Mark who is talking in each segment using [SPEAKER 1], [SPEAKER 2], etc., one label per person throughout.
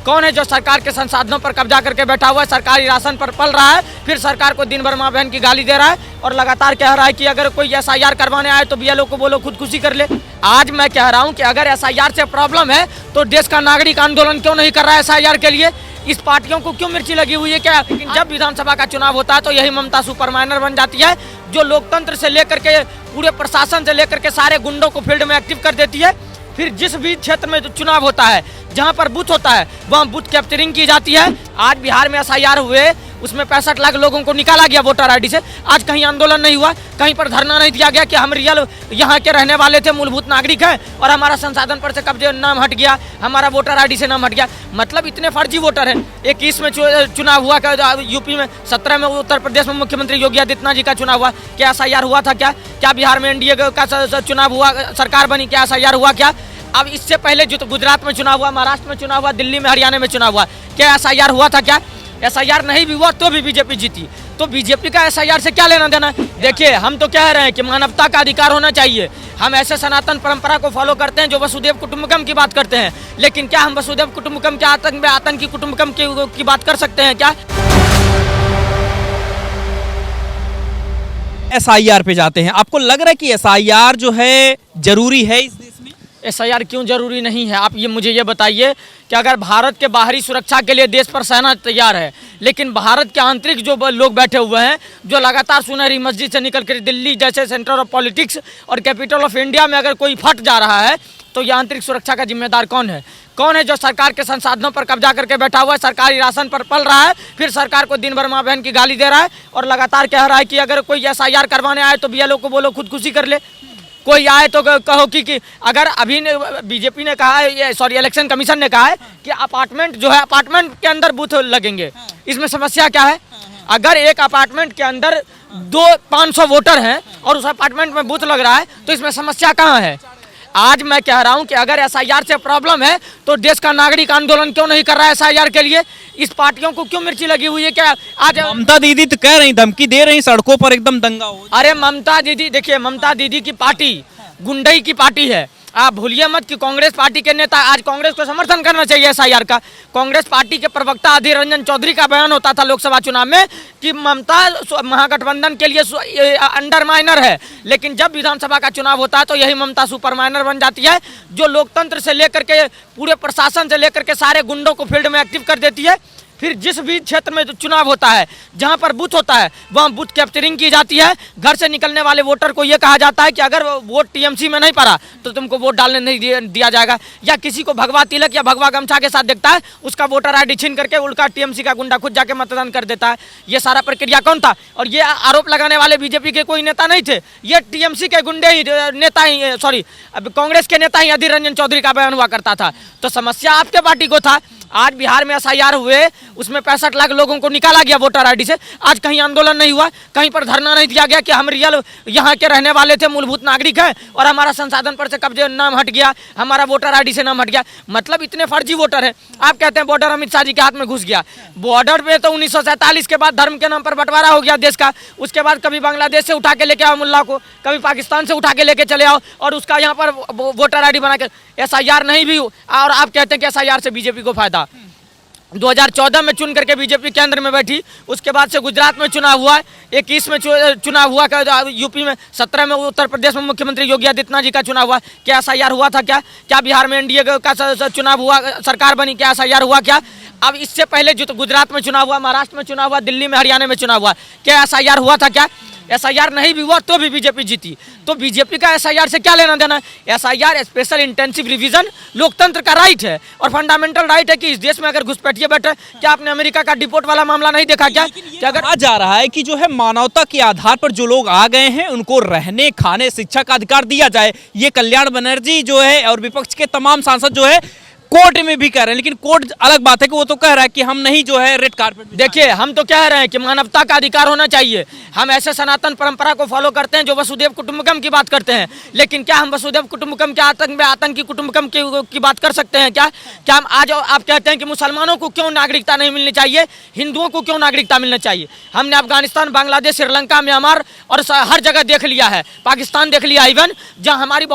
[SPEAKER 1] कौन है जो सरकार के संसाधनों पर कब्जा करके बैठा हुआ है, सरकारी राशन पर पल रहा है, फिर सरकार को दिन भर माँ बहन की गाली दे रहा है और लगातार कह रहा है कि अगर कोई SIR करवाने आए तो BLO को बोलो खुदकुशी कर ले। आज मैं कह रहा हूं कि अगर SIR से प्रॉब्लम है तो देश का नागरिक आंदोलन क्यों नहीं कर रहा है SIR के लिए? इस पार्टियों को क्यों मिर्ची लगी हुई है क्या? लेकिन जब विधानसभा का चुनाव होता है तो यही ममता सुपर माइनर बन जाती है, जो लोकतंत्र से लेकर के पूरे प्रशासन से लेकर के सारे गुंडों को फील्ड में एक्टिव कर देती है। फिर जिस भी क्षेत्र में चुनाव होता है, जहां पर बूथ होता है, वहां बूथ कैप्चरिंग की जाती है। आज बिहार में SIR हुए, उसमें 65 लाख लोगों को निकाला गया वोटर ID से। आज कहीं आंदोलन नहीं हुआ, कहीं पर धरना नहीं दिया गया कि हम रियल यहाँ के रहने वाले थे, मूलभूत नागरिक हैं और हमारा संसाधन पर से कब्जे नाम हट गया, हमारा वोटर ID से नाम हट गया। मतलब इतने फर्जी वोटर हैं। 21 में चुनाव हुआ, यूपी में 17 में उत्तर प्रदेश में मुख्यमंत्री योगी आदित्यनाथ जी का चुनाव हुआ, क्या SIR हुआ था क्या? क्या बिहार में NDA का चुनाव हुआ, सरकार बनी, क्या SIR हुआ क्या? अब इससे पहले जो तो गुजरात में चुनाव हुआ, महाराष्ट्र में चुनाव हुआ, दिल्ली में, हरियाणा में चुनाव हुआ, क्या SIR हुआ था क्या? SIR नहीं भी हुआ तो भी बीजेपी जीती। तो बीजेपी का SIR से क्या लेना देना? देखिए, हम तो कह रहे हैं कि मानवता का अधिकार होना चाहिए। हम ऐसे सनातन परंपरा को फॉलो करते हैं जो वसुदेव कुटुंबकम की बात करते हैं, लेकिन क्या हम वसुदेव कुटुंबकम के आतंक में आतंकी कुटुंबकम की बात कर सकते हैं क्या?
[SPEAKER 2] SIR पे जाते हैं, आपको लग रहा है कि SIR जो है जरूरी है इस देश में?
[SPEAKER 1] SIR क्यों जरूरी नहीं है? आप मुझे ये बताइए कि अगर भारत के बाहरी सुरक्षा के लिए देश पर सेना तैयार है, लेकिन भारत के आंतरिक जो लोग बैठे हुए हैं, जो लगातार सुनहरी मस्जिद से निकल कर दिल्ली जैसे सेंटर ऑफ पॉलिटिक्स और कैपिटल ऑफ इंडिया में अगर कोई फट जा रहा है, तो ये आंतरिक सुरक्षा का जिम्मेदार कौन है? कौन है जो सरकार के संसाधनों पर कब्जा करके बैठा हुआ है, सरकारी राशन पर पल रहा है, फिर सरकार को दिन भर माँ बहन की गाली दे रहा है और लगातार कह रहा है कि अगर कोई SIR करवाने आए तो BLO को बोलो खुदकुशी कर ले। कोई आए तो कहो कि अगर अभी बीजेपी ने कहा है, सॉरी इलेक्शन कमीशन ने कहा है कि अपार्टमेंट जो है, अपार्टमेंट के अंदर बूथ लगेंगे। इसमें समस्या क्या है? अगर एक अपार्टमेंट के अंदर 500 वोटर हैं और उस अपार्टमेंट में बूथ लग रहा है तो इसमें समस्या कहाँ है? आज मैं कह रहा हूं कि अगर SIR से प्रॉब्लम है तो देश का नागरिक आंदोलन क्यों नहीं कर रहा है SIR के लिए? इस पार्टियों को क्यों मिर्ची लगी हुई है क्या? आज
[SPEAKER 2] ममता दीदी तो कह रही, धमकी दे रही, सड़कों पर एकदम दंगा हो।
[SPEAKER 1] अरे ममता दीदी, देखिए ममता दीदी की पार्टी गुंडई की पार्टी है। आप भूलिए मत कि कांग्रेस पार्टी के नेता, आज कांग्रेस को समर्थन करना चाहिए SIR का। कांग्रेस पार्टी के प्रवक्ता अधीर रंजन चौधरी का बयान होता था लोकसभा चुनाव में कि ममता महागठबंधन के लिए अंडर माइनर है, लेकिन जब विधानसभा का चुनाव होता है तो यही ममता सुपर माइनर बन जाती है, जो लोकतंत्र से लेकर के पूरे प्रशासन से लेकर के सारे गुंडों को फील्ड में एक्टिव कर देती है। फिर जिस भी क्षेत्र में चुनाव होता है, जहां पर बूथ होता है, वहां बूथ कैप्चरिंग की जाती है। घर से निकलने वाले वोटर को यह कहा जाता है कि अगर वोट TMC में नहीं पड़ा तो तुमको वोट डालने नहीं दिया जाएगा, या किसी को भगवा तिलक या भगवा गमछा के साथ देखता है, उसका वोटर ID छीन करके उनका TMC का गुंडा खुद जाके मतदान कर देता है। ये सारा प्रक्रिया कौन था? और ये आरोप लगाने वाले बीजेपी के कोई नेता नहीं थे, ये TMC के गुंडे ही नेता ही, सॉरी कांग्रेस के नेता ही अधीर रंजन चौधरी का बयान हुआ करता था। तो समस्या आपके पार्टी को था। आज बिहार में SIR हुए, उसमें 65 लाख लोगों को निकाला गया वोटर ID से। आज कहीं आंदोलन नहीं हुआ, कहीं पर धरना नहीं दिया गया कि हम रियल यहाँ के रहने वाले थे, मूलभूत नागरिक हैं और हमारा संसाधन पर से कब्जे नाम हट गया, हमारा वोटर ID से नाम हट गया। मतलब इतने फर्जी वोटर हैं। आप कहते हैं बॉर्डर अमित शाह जी के हाथ में घुस गया। बॉर्डर पे तो 1947 के बाद धर्म के नाम पर बंटवारा हो गया देश का। उसके बाद कभी बांग्लादेश से उठा के लेके आओ मुल्ला को, कभी पाकिस्तान से उठा के लेके चले आओ और उसका यहाँ पर वोटर ID बना के SIR नहीं भी, और आप कहते हैं कि SIR से बीजेपी को फायदा। 2014 में चुन करके बीजेपी केंद्र में बैठी, उसके बाद से गुजरात में चुनाव हुआ, 21 में चुनाव हुआ, यूपी में 17 में उत्तर प्रदेश में मुख्यमंत्री योगी आदित्यनाथ जी का चुनाव हुआ, क्या SIR हुआ था क्या? क्या बिहार में NDA का चुनाव हुआ, सरकार बनी, क्या SIR हुआ क्या? अब इससे पहले जो तो गुजरात में चुनाव हुआ, महाराष्ट्र में चुनाव हुआ, दिल्ली में, हरियाणा में चुनाव हुआ, क्या SIR हुआ था क्या? SIR नहीं भी हुआ तो भी बीजेपी जीती। तो बीजेपी का SIR से क्या लेना देना? SIR स्पेशल इंटेंसिव रिवीजन लोकतंत्र का राइट है और फंडामेंटल राइट है कि इस देश में अगर घुसपैठिए बैठे। क्या आपने अमेरिका का डिपोर्ट वाला मामला नहीं देखा क्या? कि अगर
[SPEAKER 2] कहा जा रहा है कि जो है मानवता के आधार पर जो लोग आ गए हैं उनको रहने, खाने, शिक्षा का अधिकार दिया जाए। ये कल्याण बनर्जी जो है और विपक्ष के तमाम सांसद जो है कोर्ट में भी कह रहे हैं, लेकिन कोर्ट अलग बात है कि वो तो कह रहा है कि हम नहीं जो है रेड कार्पेट।
[SPEAKER 1] देखिए, हम तो कह रहे हैं कि मानवता का अधिकार होना चाहिए। हम ऐसे सनातन परंपरा को फॉलो करते हैं जो वसुदेव कुटुंबकम की बात करते हैं, लेकिन क्या हम वसुदेव कुटुंबकम के आतंक में आतंकी कुटुंबकम की बात कर सकते हैं क्या? क्या हम आज आप कहते हैं कि मुसलमानों को क्यों नागरिकता नहीं मिलनी चाहिए, हिंदुओं को क्यों नागरिकता मिलना चाहिए? हमने अफगानिस्तान, बांग्लादेश, श्रीलंका, म्यांमार और हर जगह देख लिया है, पाकिस्तान देख लिया, इवन जहाँ हमारी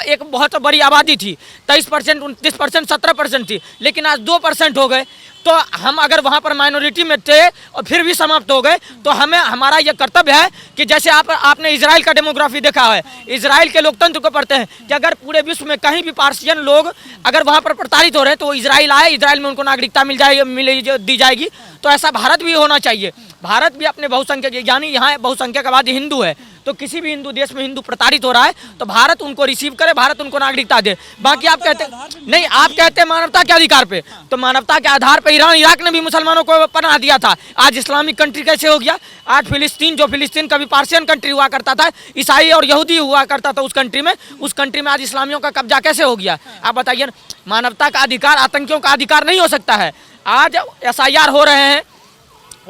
[SPEAKER 1] एक बहुत बड़ी आबादी थी, 23%, 29%, 17% थी, लेकिन आज 2% हो गए। तो हम अगर वहां पर माइनॉरिटी में थे और फिर भी समाप्त हो गए, तो हमें हमारा यह कर्तव्य है कि जैसे आपने इजराइल का डेमोग्राफी देखा है, इजराइल के लोकतंत्र को पढ़ते हैं कि अगर पूरे विश्व में कहीं भी पार्सियन लोग अगर वहां पर प्रताड़ित हो रहे हैं तो वो इजराइल आए, इजराइल में उनको नागरिकता दी जाएगी। तो ऐसा भारत भी होना चाहिए। भारत भी अपने बहुसंख्यक, यानी यहाँ बहुसंख्यक आबादी हिंदू है, तो किसी भी हिंदू देश में हिंदू प्रताड़ित हो रहा है तो भारत उनको रिसीव करे, भारत उनको नागरिकता दे। बाकी आप कहते नहीं, आप कहते हैं मानवता के अधिकार पे, तो मानवता के आधार पे ईरान इराक ने भी मुसलमानों को पनाह दिया था। आज इस्लामिक कंट्री कैसे हो गया? आज फिलिस्तीन, जो फिलिस्तीन कभी पार्सियन कंट्री हुआ करता था, ईसाई और यहूदी हुआ करता था उस कंट्री में आज इस्लामियों का कब्जा कैसे हो गया? आप बताइए। मानवता का अधिकार आतंकियों का अधिकार नहीं हो सकता है। आज SIR हो रहे हैं,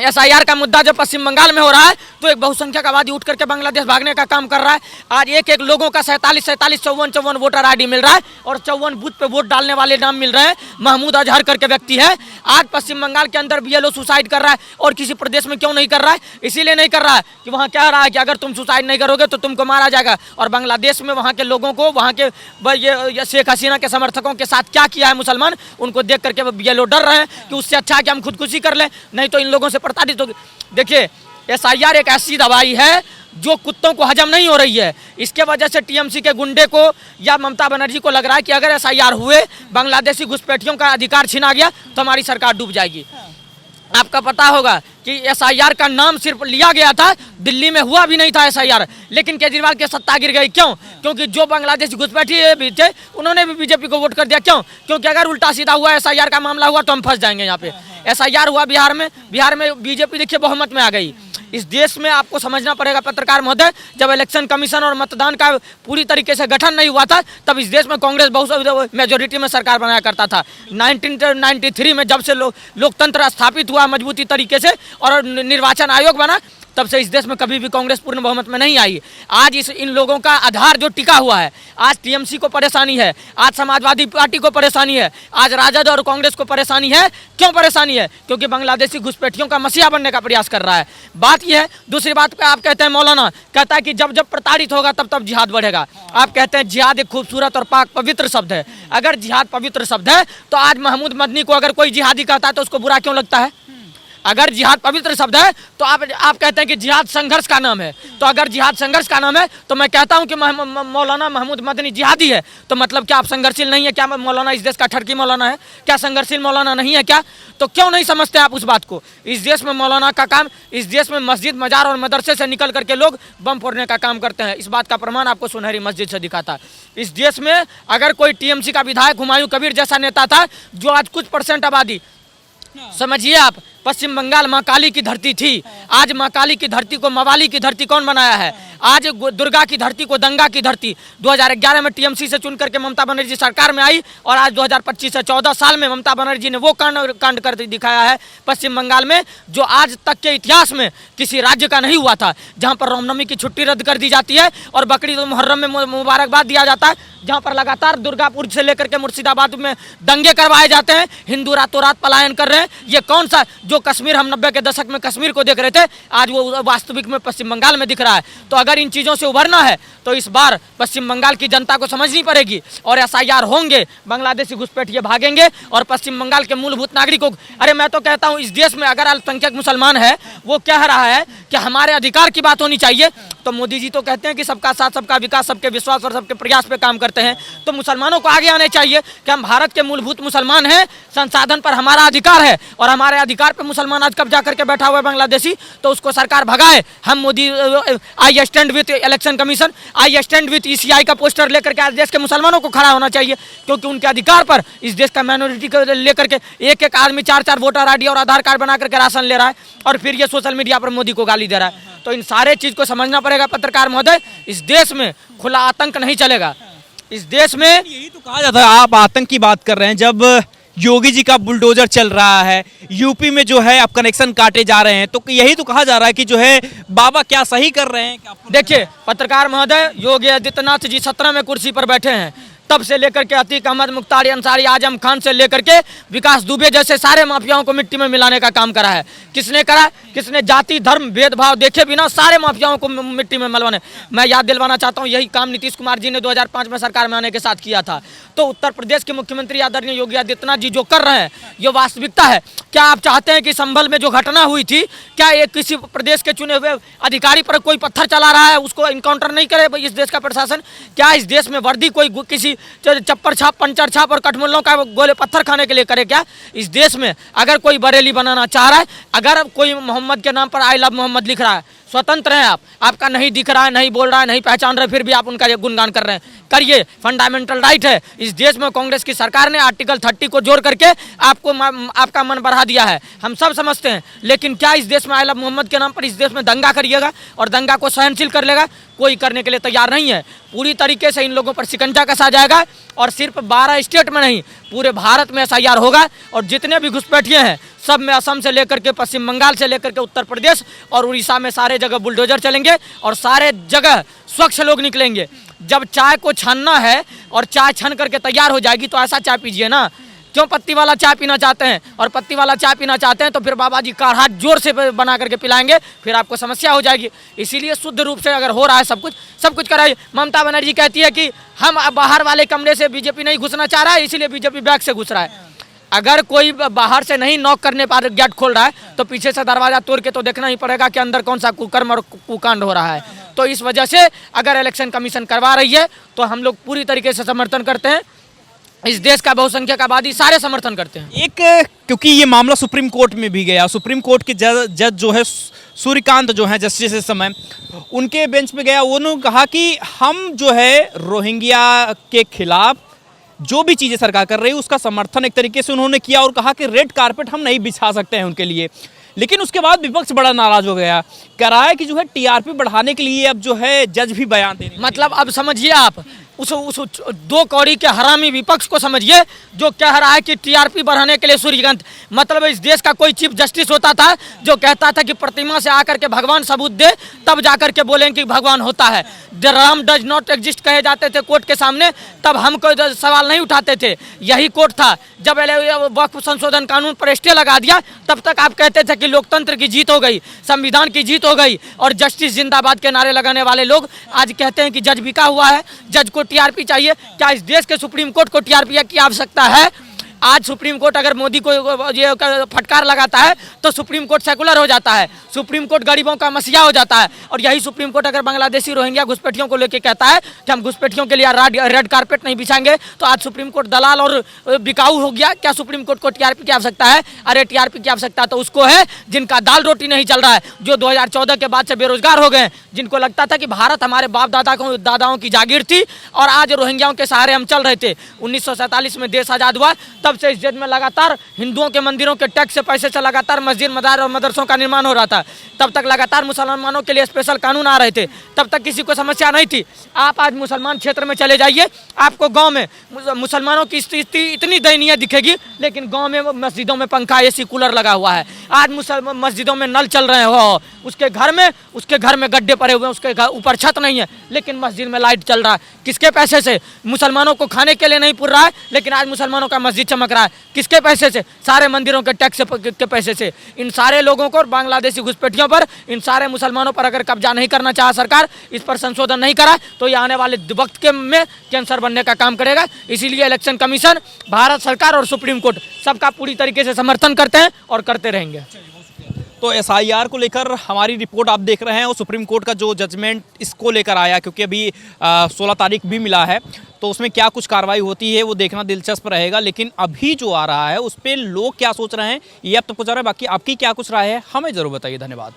[SPEAKER 1] SIR का मुद्दा जब पश्चिम बंगाल में हो रहा है तो एक बहुसंख्यक आबादी उठ करके बांग्लादेश भागने का काम कर रहा है। आज एक एक लोगों का 47, 54 वोटर ID मिल रहा है और 54 बूथ पे वोट डालने वाले नाम मिल रहे हैं। महमूद अजहर करके व्यक्ति है, आज पश्चिम बंगाल के अंदर BLO सुसाइड कर रहा है और किसी प्रदेश में क्यों नहीं कर रहा है? इसीलिए नहीं कर रहा है कि वहाँ कह रहा है कि अगर तुम सुसाइड नहीं करोगे तो तुमको मारा जाएगा। और बांग्लादेश में वहाँ के लोगों को, वहाँ के ये शेख हसीना के समर्थकों के साथ क्या किया है मुसलमान, उनको देख करके BLO डर रहे हैं कि उससे अच्छा है कि हम खुदकुशी कर लें, नहीं तो इन लोगों से प्रताड़ित होगी। देखिए, SIR एक ऐसी दवाई है जो कुत्तों को हजम नहीं हो रही है। इसके वजह से TMC के गुंडे को या ममता बनर्जी को लग रहा है कि अगर SIR हुए, बांग्लादेशी घुसपैठियों का अधिकार छीना गया तो हमारी सरकार डूब जाएगी। आपका पता होगा कि SIR का नाम सिर्फ लिया गया था, दिल्ली में हुआ भी नहीं था SIR, लेकिन केजरीवाल की सत्ता गिर गई। क्यों? क्योंकि जो बांग्लादेशी घुसपैठी भी थे उन्होंने भी BJP को वोट कर दिया। क्यों? क्योंकि अगर उल्टा सीधा हुआ, SIR का मामला हुआ तो हम फंस जाएंगे। यहाँ पे SIR हुआ बिहार में BJP देखिए बहुमत में आ गई। इस देश में आपको समझना पड़ेगा पत्रकार महोदय, जब इलेक्शन कमीशन और मतदान का पूरी तरीके से गठन नहीं हुआ था तब इस देश में कांग्रेस बहुत मेजोरिटी में सरकार बनाया करता था। 1993 में जब से लोकतंत्र स्थापित हुआ मजबूती तरीके से और निर्वाचन आयोग बना, तब से इस देश में कभी भी कांग्रेस पूर्ण बहुमत में नहीं आई। आज इन लोगों का आधार जो टिका हुआ है, आज TMC को परेशानी है, आज समाजवादी पार्टी को परेशानी है, आज राजद और कांग्रेस को परेशानी है। क्यों परेशानी है? क्योंकि बांग्लादेशी घुसपैठियों का मसीहा बनने का प्रयास कर रहा है। बात यह है। दूसरी बात पे आप कहते हैं, मौलाना कहता है कि जब जब प्रताड़ित होगा तब तब जिहाद बढ़ेगा। आप कहते हैं जिहाद एक खूबसूरत और पाक पवित्र शब्द है। अगर जिहाद पवित्र शब्द है तो आज महमूद मदनी को अगर कोई जिहादी कहता है तो उसको बुरा क्यों लगता है? अगर जिहाद पवित्र शब्द है तो आप कहते हैं कि जिहाद संघर्ष का नाम है। तो अगर जिहाद संघर्ष का नाम है तो मैं कहता हूं कि मौलाना महमूद मदनी जिहादी है, तो मतलब क्या आप संघर्षशील नहीं है? क्या मौलाना इस देश का ठरकी मौलाना है? क्या संघर्षशील मौलाना नहीं है क्या? तो क्यों नहीं समझते आप उस बात को? इस देश में मौलाना का काम, इस देश में मस्जिद, मजार और मदरसे से निकल करके लोग बम फोड़ने का काम करते हैं। इस बात का प्रमाण आपको सुनहरी मस्जिद से दिखाता है। इस देश में अगर कोई TMC का विधायक हुमायूं कबीर जैसा नेता था, जो आज कुछ % आबादी, समझिए आप, पश्चिम बंगाल माँ काली की धरती थी, आज माँ काली की धरती को मवाली की धरती कौन बनाया है? आज दुर्गा की धरती को दंगा की धरती। 2011 में TMC से चुन करके ममता बनर्जी सरकार में आई और आज 2025 से 14 साल में ममता बनर्जी ने वो कांड कर दिखाया है पश्चिम बंगाल में जो आज तक के इतिहास में किसी राज्य का नहीं हुआ था। जहाँ पर रामनवमी की छुट्टी रद्द कर दी जाती है और बकरीद मुहर्रम में मुबारकबाद दिया जाता है, जहाँ पर लगातार दुर्गापुर से लेकर के मुर्शिदाबाद में दंगे करवाए जाते हैं, हिंदू रातों रात पलायन कर रहे हैं। ये कौन सा, जो कश्मीर हम 90 के दशक में कश्मीर को देख रहे थे, आज वो वास्तविक में पश्चिम बंगाल में दिख रहा है। तो अगर इन चीज़ों से उभरना है तो इस बार पश्चिम बंगाल की जनता को समझनी पड़ेगी और SIR होंगे, बांग्लादेशी घुसपैठिए भागेंगे और पश्चिम बंगाल के मूलभूत नागरिकों, अरे मैं तो कहता हूँ इस देश में अगर अल्पसंख्यक मुसलमान है, वो कह रहा है कि हमारे अधिकार की बात होनी चाहिए, तो मोदी जी तो कहते हैं कि सबका साथ, सबका विकास, सबके विश्वास और सबके प्रयास पे काम करते हैं। तो मुसलमानों को आगे आने चाहिए कि हम भारत के मूलभूत मुसलमान हैं, संसाधन पर हमारा अधिकार है और हमारे अधिकार पे मुसलमान आज कब्जा करके बैठा हुआ है बांग्लादेशी, तो उसको सरकार भगाए। हम Modi I stand with election commission, I stand with ECI का पोस्टर लेकर के आज देश के मुसलमानों को खड़ा होना चाहिए, क्योंकि उनके अधिकार पर इस देश का माइनॉरिटी को लेकर के एक एक आदमी 4 वोटर ID और आधार कार्ड बना करके राशन ले रहा है और फिर ये सोशल मीडिया पर मोदी को गाली दे रहा है। तो इन सारे चीज को समझना पड़ेगा पत्रकार महोदय। इस देश में खुला आतंक नहीं चलेगा। इस देश में
[SPEAKER 2] यही तो कहा जाता है, आप आतंक की बात कर रहे हैं, जब योगी जी का बुलडोजर चल रहा है, यूपी में जो है आप कनेक्शन काटे जा रहे हैं, तो यही तो कहा जा रहा है कि जो है बाबा क्या सही कर रहे हैं?
[SPEAKER 1] देखिए पत्रकार महोदय, योगी आदित्यनाथ जी 17 में कुर्सी पर बैठे हैं, तब से लेकर के अतीक अहमद, मुख्तार अंसारी, आजम खान से लेकर के विकास दुबे जैसे सारे माफियाओं को मिट्टी में मिलाने का काम करा है। किसने करा? किसने? जाति धर्म भेदभाव देखे बिना सारे माफियाओं को मिट्टी में मिलवाने। मैं याद दिलवाना चाहता हूँ, यही काम नीतीश कुमार जी ने 2005 में सरकार में आने के साथ किया था। तो उत्तर प्रदेश के मुख्यमंत्री आदरणीय योगी आदित्यनाथ जी जो कर रहे हैं ये वास्तविकता है। क्या आप चाहते हैं कि संभल में जो घटना हुई थी, क्या ये किसी प्रदेश के चुने हुए अधिकारी पर कोई पत्थर चला रहा है उसको इनकाउंटर नहीं करे इस देश का प्रशासन? क्या इस देश में वर्दी कोई किसी चप्पर छाप, पंचर छाप और कठमुल्लों का गोले पत्थर खाने के लिए करे? क्या इस देश में अगर कोई बरेली बनाना चाह रहा है, अगर कोई मोहम्मद के नाम पर आई लव मोहम्मद लिख रहा है, स्वतंत्र हैं आप, आपका नहीं दिख रहा है, नहीं बोल रहा है, नहीं पहचान रहे, फिर भी आप उनका गुणगान कर रहे हैं, करिए, फंडामेंटल राइट है। इस देश में कांग्रेस की सरकार ने आर्टिकल 30 को जोड़ करके आपको आपका मन बढ़ा दिया है, हम सब समझते हैं। लेकिन क्या इस देश में आई लव मोहम्मद के नाम पर इस देश में दंगा करिएगा और दंगा को सहनशील कर लेगा? कोई करने के लिए तैयार नहीं है। पूरी तरीके से इन लोगों पर शिकंजा कसा जाएगा और सिर्फ 12 स्टेट में नहीं पूरे भारत में SIR होगा और जितने भी घुसपैठिए हैं सब में, असम से लेकर के पश्चिम बंगाल से लेकर के उत्तर प्रदेश और उड़ीसा में सारे जगह बुलडोजर चलेंगे और सारे जगह स्वच्छ लोग निकलेंगे। जब चाय को छानना है और चाय छन करके तैयार हो जाएगी तो ऐसा चाय पीजिए ना। क्यों पत्ती वाला चाय पीना चाहते हैं? और पत्ती वाला चाय पीना चाहते हैं तो फिर बाबा जी काढ़ा जोर से बना करके पिलाएंगे, फिर आपको समस्या हो जाएगी। इसीलिए शुद्ध रूप से अगर हो रहा है सब कुछ कराइए। ममता बनर्जी कहती है कि हम बाहर वाले कमरे से बीजेपी नहीं घुसना चाह रहा है, इसीलिए बीजेपी बैक से घुस रहा है। अगर कोई बाहर से नहीं नॉक करने पर गेट खोल रहा है तो पीछे से दरवाजा तोड़ के तो देखना ही पड़ेगा कि अंदर कौन सा कुकर्म और कुकांड हो रहा है। तो इस वजह से अगर इलेक्शन कमीशन करवा रही है तो हम लोग पूरी तरीके से समर्थन करते हैं। इस देश का बहुसंख्यक आबादी सारे समर्थन करते हैं।
[SPEAKER 2] एक क्योंकि ये मामला सुप्रीम कोर्ट में भी गया, सुप्रीम कोर्ट के जज जो है सूर्यकांत जो है जस्टिस इस समय, उनके बेंच पे गया, उन्होंने कहा कि हम जो है रोहिंग्या के खिलाफ जो भी चीज़ें सरकार कर रही है उसका समर्थन एक तरीके से उन्होंने किया और कहा कि रेड कारपेट हम नहीं बिछा सकते हैं उनके लिए। लेकिन उसके बाद विपक्ष बड़ा नाराज हो गया, कह रहा है कि जो है TRP बढ़ाने के लिए अब जो है जज भी बयान देने।
[SPEAKER 1] मतलब अब समझिए आप उस 2 कौड़ी के हरामी विपक्ष को समझिए जो कह रहा है कि TRP बढ़ाने के लिए सूर्यकांत। मतलब इस देश का कोई चीफ जस्टिस होता था जो कहता था कि प्रतिमा से आकर के भगवान सबूत दे तब जाकर के बोलें कि भगवान होता है। The Ram does not exist कहे जाते थे कोर्ट के सामने, तब हम कोई सवाल नहीं उठाते थे। यही कोर्ट था जब वक्फ संशोधन कानून पर स्टे लगा दिया तब तक आप कहते थे कि लोकतंत्र की जीत हो गई, संविधान की जीत हो गई और जस्टिस जिंदाबाद के नारे लगाने वाले लोग आज कहते हैं कि जज बिका हुआ है, जज को TRP चाहिए। क्या इस देश के सुप्रीम कोर्ट को TRP की आवश्यकता है? आज सुप्रीम कोर्ट अगर मोदी को ये फटकार लगाता है तो सुप्रीम कोर्ट सेकुलर हो जाता है, सुप्रीम कोर्ट गरीबों का मसीहा हो जाता है। और यही सुप्रीम कोर्ट अगर बांग्लादेशी रोहिंग्या घुसपैठियों को लेकर कहता है कि हम घुसपैठियों के लिए रेड कारपेट नहीं बिछाएंगे तो आज सुप्रीम कोर्ट दलाल और बिकाऊ हो गया। क्या सुप्रीम कोर्ट को TRP की आवश्यकता है? अरे TRP की आवश्यकता तो उसको है जिनका दाल रोटी नहीं चल रहा है, जो 2014 के बाद से बेरोजगार हो गए, जिनको लगता था कि भारत हमारे बाप दादाओं की जागीर थी और आज रोहिंग्याओं के सहारे हम चल रहे थे। 1947 में देश आज़ाद हुआ, तब से इस देश में लगातार हिंदुओं के मंदिरों के टैक्स से पैसे से लगातार मस्जिद मदार और मदरसों का निर्माण हो रहा था। तब तक लगातार मुसलमानों के लिए स्पेशल कानून आ रहे थे, तब तक किसी को समस्या नहीं थी। आप आज मुसलमान क्षेत्र में चले जाइए, आपको गांव में मुसलमानों की स्थिति इतनी दयनीय दिखेगी, लेकिन गांव में मस्जिदों में पंखा AC कूलर लगा हुआ है। आज मस्जिदों में नल चल रहे हो, उसके घर में गड्ढे पड़े हुए हैं, उसके ऊपर छत नहीं है, लेकिन मस्जिद में लाइट चल रहा है। किसके पैसे से? मुसलमानों को खाने के लिए नहीं पुर रहा है, लेकिन आज मुसलमानों का मस्जिद चमक रहा है। किसके पैसे से? सारे मंदिरों के टैक्स के पैसे से। इन सारे लोगों को और बांग्लादेशी घुसपैठियों पर, इन सारे मुसलमानों पर अगर कब्जा नहीं करना चाहा सरकार, इस पर संशोधन नहीं करा तो ये आने वाले वक्त में कैंसर बनने का काम करेगा। इसीलिए इलेक्शन कमीशन, भारत सरकार और सुप्रीम कोर्ट सबका पूरी तरीके से समर्थन करते हैं और करते रहेंगे।
[SPEAKER 2] तो SIR को लेकर हमारी रिपोर्ट आप देख रहे हैं और सुप्रीम कोर्ट का जो जजमेंट इसको लेकर आया, क्योंकि अभी 16 तारीख भी मिला है तो उसमें क्या कुछ कार्रवाई होती है वो देखना दिलचस्प रहेगा। लेकिन अभी जो आ रहा है उस पर लोग क्या सोच रहे हैं ये अब तक पहुँचा रहे हैं। बाकी आपकी क्या कुछ राय है हमें ज़रूर बताइए। धन्यवाद।